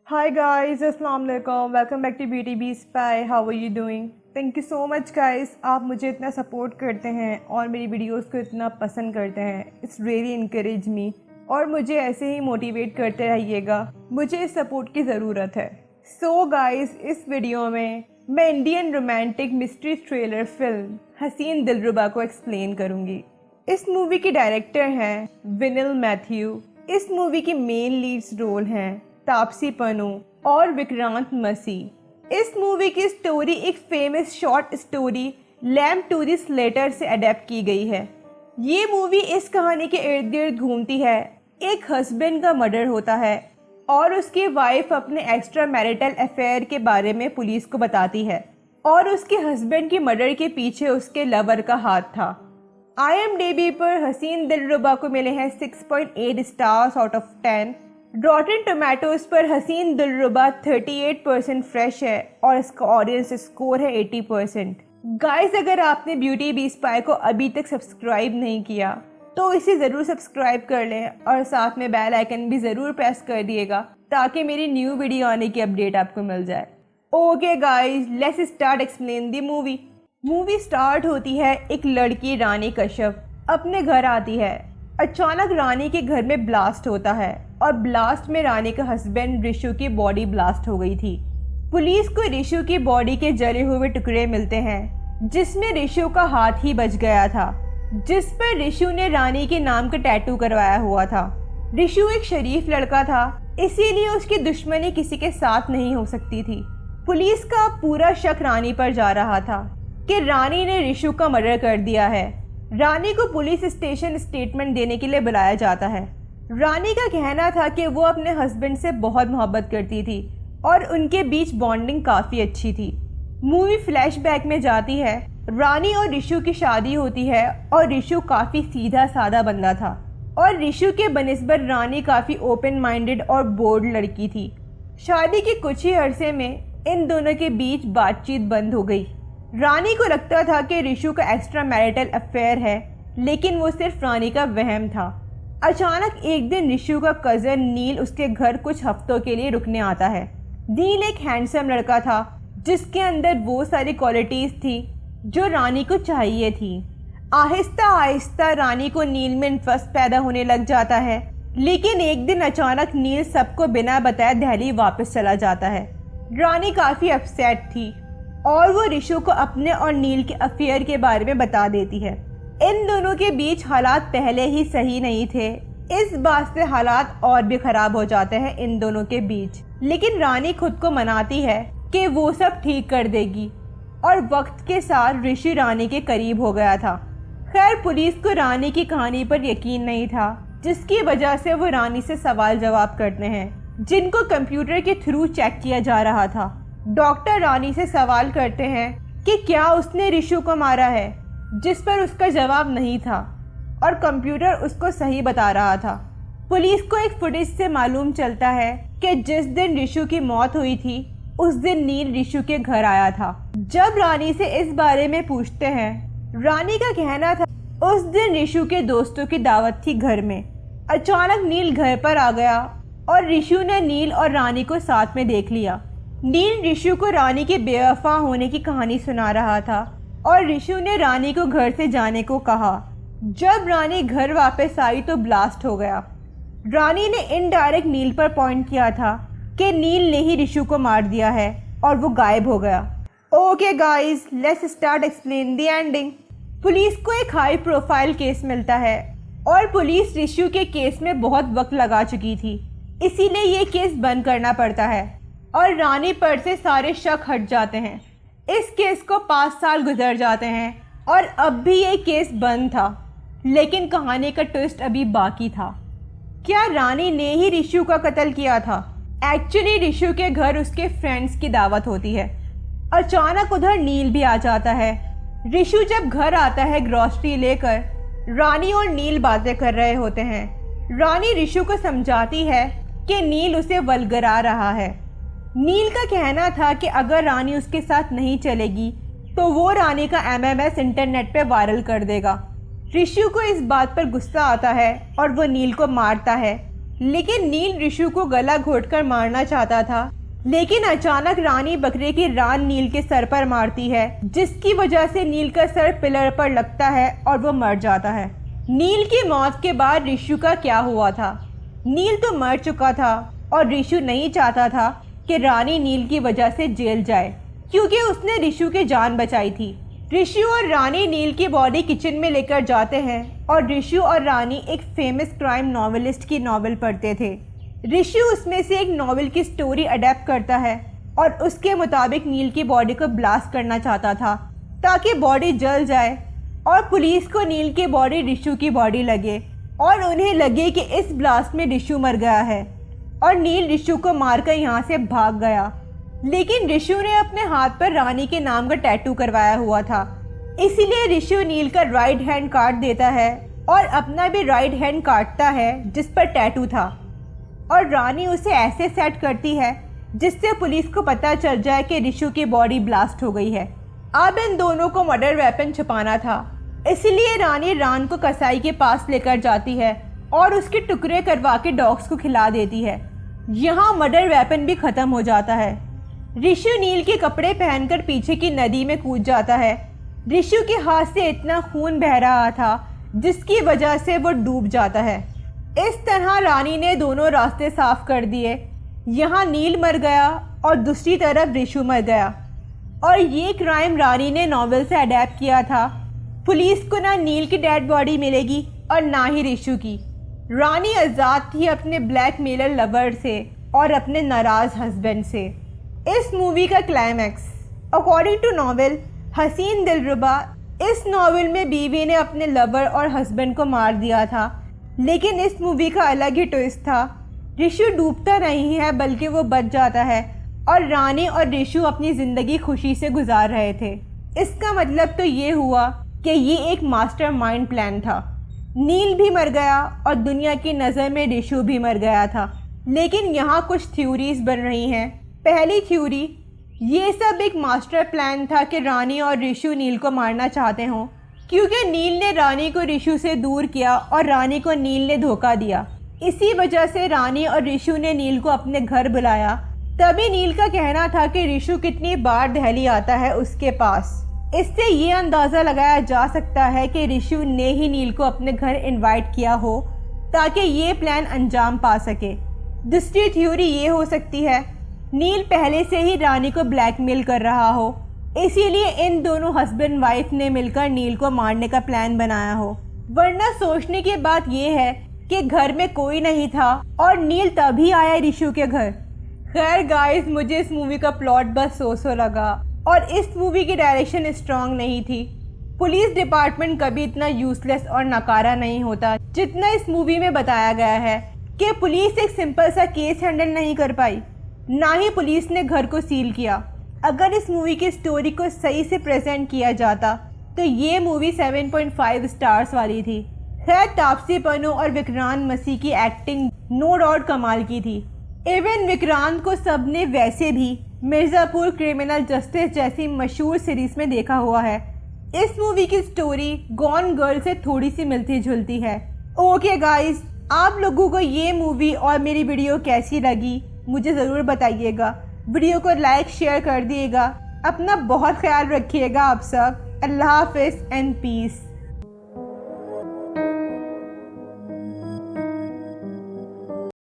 Hi guys, अस्सलाम वालेकुम, welcome back to beauty B spy. How are you doing? Thank you so much guys, आप मुझे इतना support करते हैं और मेरी वीडियोस को इतना पसंद करते हैं। इट्स रियली इनकरेज मी और मुझे ऐसे ही मोटिवेट करते रहिएगा। मुझे इस सपोर्ट की ज़रूरत है। सो गाइस, इस वीडियो में मैं Indian romantic mystery thriller film हसीन दिलरुबा को एक्सप्लेन करूँगी। इस मूवी के डायरेक्टर हैं विनिल मैथ्यू। इस मूवी के मेन लीड्स रोल हैं तापसी पन्नू और विक्रांत मसीह। इस मूवी की स्टोरी एक famous short story lamb to the slaughter से अडेप्ट की गई है। ये मूवी इस कहानी के इर्द गिर्द घूमती है। एक हस्बैंड का मर्डर होता है और उसकी वाइफ अपने एक्स्ट्रा मैरिटल अफेयर के बारे में पुलिस को बताती है और उसके हस्बैंड की मर्डर के पीछे उसके लवर का हाथ था। IMDb पर हसीन दिलरुबा को मिले हैं 6.8 स्टार्स आउट ऑफ 10। रॉटन टोमेटोज पर हसीन दिलरुबा 38% फ्रेश है और इसका ऑडियंस स्कोर है 80%। गाइस, अगर आपने ब्यूटी बी स्पाई को अभी तक सब्सक्राइब नहीं किया तो इसे ज़रूर सब्सक्राइब कर लें और साथ में बेल आइकन भी ज़रूर प्रेस कर दिएगा ताकि मेरी न्यू वीडियो आने की अपडेट आपको मिल जाए। Okay guys, let's start explain the movie. Movie start होती है एक लड़की रानी कश्यप अपने घर आती है। अचानक रानी के घर में ब्लास्ट होता है और ब्लास्ट में रानी का हस्बैंड ऋषु की बॉडी ब्लास्ट हो गई थी। पुलिस को ऋषु की बॉडी के जले हुए टुकड़े मिलते हैं जिसमें ऋषु का हाथ ही बच गया था, जिस पर ऋषु ने रानी के नाम का टैटू करवाया हुआ था। ऋषु एक शरीफ लड़का था, इसीलिए उसकी दुश्मनी किसी के साथ नहीं हो सकती थी। पुलिस का पूरा शक रानी पर जा रहा था कि रानी ने ऋषु का मर्डर कर दिया है। रानी को पुलिस स्टेशन स्टेटमेंट देने के लिए बुलाया जाता है। रानी का कहना था कि वो अपने हस्बैंड से बहुत मोहब्बत करती थी और उनके बीच बॉन्डिंग काफ़ी अच्छी थी। मूवी फ्लैशबैक में जाती है। रानी और ऋषु की शादी होती है और ऋषु काफ़ी सीधा साधा बंदा था और ऋषु के बनिस्बत रानी काफ़ी ओपन माइंडेड और बोल्ड लड़की थी। शादी के कुछ ही अरसे में इन दोनों के बीच बातचीत बंद हो गई। रानी को लगता था कि ऋषु का एक्स्ट्रा मैरिटल अफेयर है, लेकिन वो सिर्फ रानी का वहम था। अचानक एक दिन ऋषु का कज़न नील उसके घर कुछ हफ्तों के लिए रुकने आता है। नील एक हैंडसम लड़का था जिसके अंदर वो सारी क्वालिटीज़ थी जो रानी को चाहिए थी। आहिस्ता आहिस्ता रानी को नील में इंटरेस्ट पैदा होने लग जाता है, लेकिन एक दिन अचानक नील सबको बिना बताए दिल्ली वापस चला जाता है। रानी काफ़ी अपसेट थी और वो ऋषु को अपने और नील के अफेयर के बारे में बता देती है। इन दोनों के बीच हालात पहले ही सही नहीं थे, इस बात से हालात और भी खराब हो जाते हैं इन दोनों के बीच। लेकिन रानी खुद को मनाती है कि वो सब ठीक कर देगी और वक्त के साथ ऋषि रानी के करीब हो गया था। खैर, पुलिस को रानी की कहानी पर यकीन नहीं था, जिसकी वजह से वो रानी से सवाल जवाब करते हैं जिनको कंप्यूटर के थ्रू चेक किया जा रहा था। डॉक्टर रानी से सवाल करते हैं कि क्या उसने ऋषु को मारा है, जिस पर उसका जवाब नहीं था और कंप्यूटर उसको सही बता रहा था। पुलिस को एक फुटेज से मालूम चलता है कि जिस दिन ऋषु की मौत हुई थी उस दिन नील ऋषु के घर आया था। जब रानी से इस बारे में पूछते हैं, रानी का कहना था उस दिन ऋषु के दोस्तों की दावत थी घर में। अचानक नील घर पर आ गया और ऋषु ने नील और रानी को साथ में देख लिया। नील ऋषु को रानी के बेवफा होने की कहानी सुना रहा था और ऋषु ने रानी को घर से जाने को कहा। जब रानी घर वापस आई तो ब्लास्ट हो गया। रानी ने इनडायरेक्ट नील पर पॉइंट किया था कि नील ने ही ऋषु को मार दिया है और वो गायब हो गया। Okay guys, let's start explain the ending. Police को एक हाई प्रोफाइल केस मिलता है और पुलिस ऋषु के केस में बहुत वक्त लगा चुकी थी, इसीलिए ये केस बंद करना पड़ता है और रानी पर से सारे शक हट जाते हैं। इस केस को 5 साल गुजर जाते हैं और अब भी ये केस बंद था, लेकिन कहानी का ट्विस्ट अभी बाकी था। क्या रानी ने ही ऋषु का कत्ल किया था? एक्चुअली ऋषु के घर उसके फ्रेंड्स की दावत होती है। अचानक उधर नील भी आ जाता है। ऋषु जब घर आता है ग्रॉसरी लेकर, रानी और नील बातें कर रहे होते हैं। रानी ऋषु को समझाती है कि नील उसे वल्गरा रहा है। नील का कहना था कि अगर रानी उसके साथ नहीं चलेगी तो वो रानी का MMS इंटरनेट पे वायरल कर देगा। ऋषु को इस बात पर गुस्सा आता है और वो नील को मारता है, लेकिन नील रिशु को गला घोटकर मारना चाहता था। लेकिन अचानक रानी बकरे की रान नील के सर पर मारती है, जिसकी वजह से नील का सर पिलर पर लगता है और वो मर जाता है। नील की मौत के बाद रिशु का क्या हुआ था? नील तो मर चुका था और रिशु नहीं चाहता था कि रानी नील की वजह से जेल जाए, क्योंकि उसने रिशु की जान बचाई थी। रिशु और रानी नील की बॉडी किचन में लेकर जाते हैं और रिशु और रानी एक फेमस क्राइम नॉवेलिस्ट की नॉवेल पढ़ते थे। रिशु उसमें से एक नॉवेल की स्टोरी अडेप्ट करता है और उसके मुताबिक नील की बॉडी को ब्लास्ट करना चाहता था ताकि बॉडी जल जाए और पुलिस को नील की बॉडी रिशु की बॉडी लगे और उन्हें लगे कि इस ब्लास्ट में रिशु मर गया है और नील रिशु को मारकर यहाँ से भाग गया। लेकिन रिशु ने अपने हाथ पर रानी के नाम का टैटू करवाया हुआ था, इसीलिए रिशु नील का राइट हैंड काट देता है और अपना भी राइट हैंड काटता है जिस पर टैटू था, और रानी उसे ऐसे सेट करती है जिससे पुलिस को पता चल जाए कि रिशु की बॉडी ब्लास्ट हो गई है। अब इन दोनों को मर्डर वेपन छुपाना था, इसलिए रानी रान को कसाई के पास लेकर जाती है और उसके टुकड़े करवा के डॉग्स को खिला देती है। यहाँ मर्डर वेपन भी खत्म हो जाता है। रिशु नील के कपड़े पहनकर पीछे की नदी में कूद जाता है। रिशु के हाथ से इतना खून बह रहा था जिसकी वजह से वो डूब जाता है। इस तरह रानी ने दोनों रास्ते साफ कर दिए। यहाँ नील मर गया और दूसरी तरफ रिशु मर गया, और ये क्राइम रानी ने नॉवेल से अडेप्ट किया था। पुलिस को ना नील की डेड बॉडी मिलेगी और ना ही रिशु की। रानी आज़ाद थी अपने ब्लैकमेलर लवर से और अपने नाराज़ हस्बैंड से। इस मूवी का क्लाइमैक्स अकॉर्डिंग टू नॉवेल हसीन दिलरुबा, इस नॉवेल में बीवी ने अपने लवर और हस्बैंड को मार दिया था, लेकिन इस मूवी का अलग ही ट्विस्ट था। रिशु डूबता नहीं है बल्कि वो बच जाता है और रानी और रिशु अपनी ज़िंदगी खुशी से गुजार रहे थे। इसका मतलब तो ये हुआ कि ये एक मास्टर माइंड प्लान था। नील भी मर गया और दुनिया की नज़र में रिशु भी मर गया था। लेकिन यहाँ कुछ थ्योरीज बन रही हैं। पहली थ्योरी, ये सब एक मास्टर प्लान था कि रानी और रिशु नील को मारना चाहते हों, क्योंकि नील ने रानी को रिशु से दूर किया और रानी को नील ने धोखा दिया। इसी वजह से रानी और रिशु ने नील को अपने घर बुलाया। तभी नील का कहना था कि रिशु कितनी बार दिल्ली आता है उसके पास। इससे ये अंदाज़ा लगाया जा सकता है कि रिशु ने ही नील को अपने घर इनवाइट किया हो ताकि ये प्लान अंजाम पा सके। दूसरी थ्योरी ये हो सकती है, नील पहले से ही रानी को ब्लैकमेल कर रहा हो, इसीलिए इन दोनों हस्बैंड वाइफ ने मिलकर नील को मारने का प्लान बनाया हो। वरना सोचने की बात यह है कि घर में कोई नहीं था और नील तभी आया रिशु के घर। खैर गाइस, मुझे इस मूवी का प्लॉट बस सो लगा और इस मूवी की डायरेक्शन स्ट्रॉन्ग नहीं थी। पुलिस डिपार्टमेंट कभी इतना यूजलेस और नकारा नहीं होता जितना इस मूवी में बताया गया है कि पुलिस एक सिंपल सा केस हैंडल नहीं कर पाई, ना ही पुलिस ने घर को सील किया। अगर इस मूवी की स्टोरी को सही से प्रेजेंट किया जाता तो ये मूवी 7.5 स्टार्स वाली थी। खैर, तापसी पन्नू और विक्रांत मसीह की एक्टिंग नो डाउट कमाल की थी। इवन विक्रांत को सबने वैसे भी मिर्ज़ापुर क्रिमिनल जस्टिस जैसी मशहूर सीरीज में देखा हुआ है। इस मूवी की स्टोरी गॉन गर्ल से थोड़ी सी मिलती जुलती है। ओके गाइस, आप लोगों को ये मूवी और मेरी वीडियो कैसी लगी मुझे ज़रूर बताइएगा। वीडियो को लाइक शेयर कर दिएगा। अपना बहुत ख्याल रखिएगा आप सब। अल्लाह हाफ़िज़ एंड पीस।